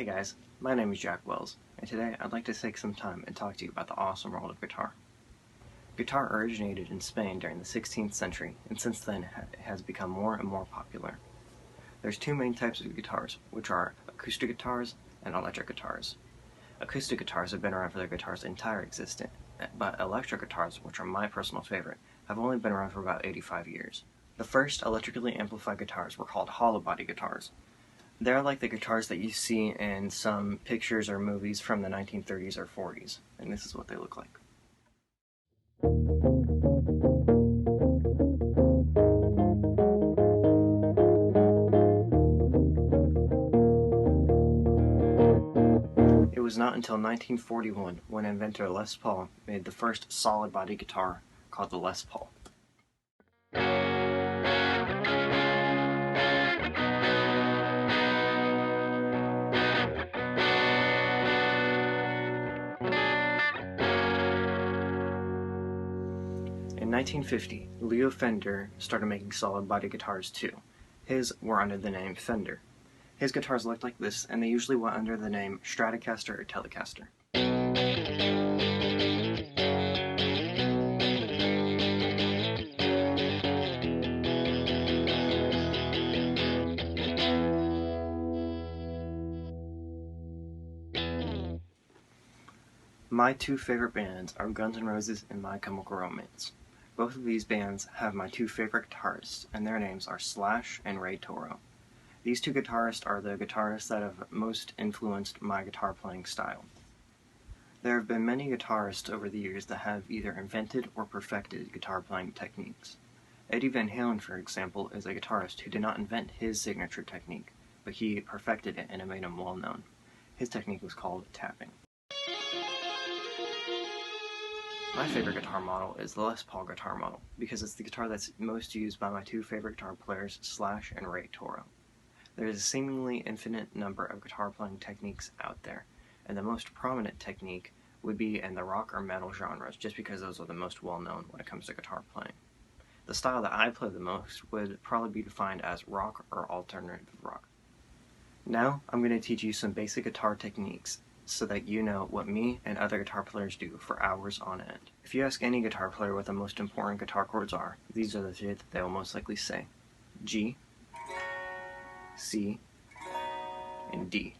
Hey guys, my name is Jack Wells, and today I'd like to take some time and talk to you about the awesome world of guitar. Guitar originated in Spain during the 16th century, and since then it has become more and more popular. There's two main types of guitars, which are acoustic guitars and electric guitars. Acoustic guitars have been around for their guitar's entire existence, but electric guitars, which are my personal favorite, have only been around for about 85 years. The first electrically amplified guitars were called hollow body guitars. They're like the guitars that you see in some pictures or movies from the 1930s or 40s, and this is what they look like. It was not until 1941 when inventor Les Paul made the first solid body guitar called the Les Paul. In 1950, Leo Fender started making solid body guitars too. His were under the name Fender. His guitars looked like this, and they usually went under the name Stratocaster or Telecaster. My two favorite bands are Guns N' Roses and My Chemical Romance. Both of these bands have my two favorite guitarists, and their names are Slash and Ray Toro. These two guitarists are the guitarists that have most influenced my guitar playing style. There have been many guitarists over the years that have either invented or perfected guitar playing techniques. Eddie Van Halen, for example, is a guitarist who did not invent his signature technique, but he perfected it and it made him well known. His technique was called tapping. My favorite guitar model is the Les Paul guitar model, because it's the guitar that's most used by my two favorite guitar players, Slash and Ray Toro. There is a seemingly infinite number of guitar playing techniques out there, and the most prominent technique would be in the rock or metal genres, just because those are the most well known when it comes to guitar playing. The style that I play the most would probably be defined as rock or alternative rock. Now, I'm going to teach you some basic guitar techniques, so that you know what me and other guitar players do for hours on end. If you ask any guitar player what the most important guitar chords are, these are the three that they will most likely say: G, C, and D.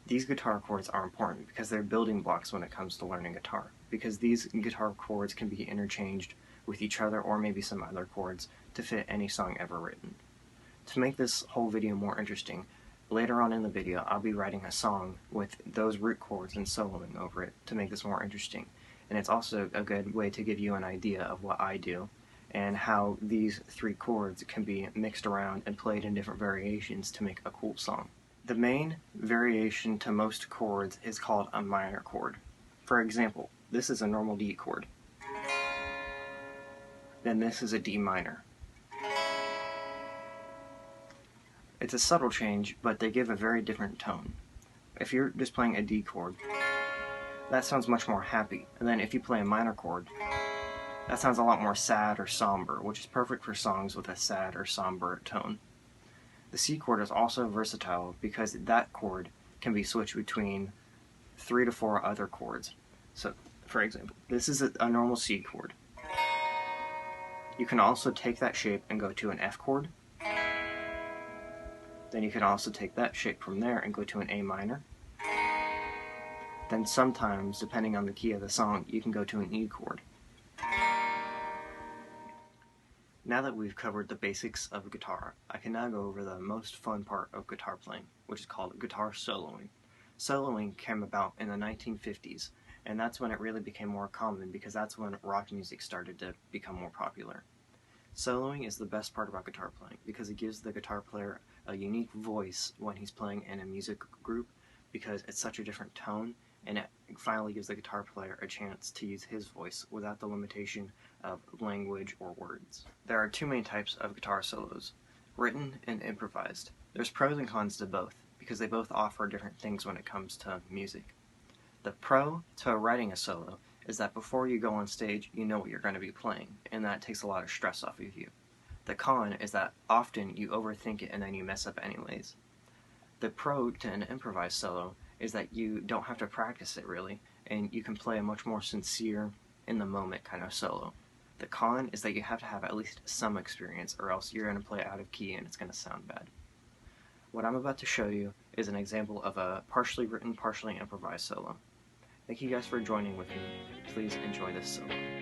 These guitar chords are important because they're building blocks when it comes to learning guitar, because these guitar chords can be interchanged with each other or maybe some other chords to fit any song ever written. To make this whole video more interesting, later on in the video I'll be writing a song with those root chords and soloing over it to make this more interesting. And it's also a good way to give you an idea of what I do and how these three chords can be mixed around and played in different variations to make a cool song. The main variation to most chords is called a minor chord. For example, this is a normal D chord. Then this is a D minor. It's a subtle change, but they give a very different tone. If you're just playing a D chord, that sounds much more happy, and then if you play a minor chord, that sounds a lot more sad or somber, which is perfect for songs with a sad or somber tone. The C chord is also versatile because that chord can be switched between 3 to 4 other chords. So, for example, this is a normal C chord. You can also take that shape and go to an F chord. Then you can also take that shape from there and go to an A minor. Then sometimes, depending on the key of the song, you can go to an E chord. Now that we've covered the basics of guitar, I can now go over the most fun part of guitar playing, which is called guitar soloing. Soloing came about in the 1950s, and that's when it really became more common because that's when rock music started to become more popular. Soloing is the best part about guitar playing because it gives the guitar player a unique voice when he's playing in a music group, because it's such a different tone, and it finally gives the guitar player a chance to use his voice without the limitation of language or words. There are two main types of guitar solos: written and improvised. There's pros and cons to both, because they both offer different things when it comes to music. The pro to writing a solo is that before you go on stage, you know what you're going to be playing, and that takes a lot of stress off of you. The con is that often you overthink it and then you mess up anyways. The pro to an improvised solo is that you don't have to practice it really, and you can play a much more sincere, in the moment kind of solo. The con is that you have to have at least some experience, or else you're going to play out of key and it's going to sound bad. What I'm about to show you is an example of a partially written, partially improvised solo. Thank you guys for joining with me. Please enjoy this solo.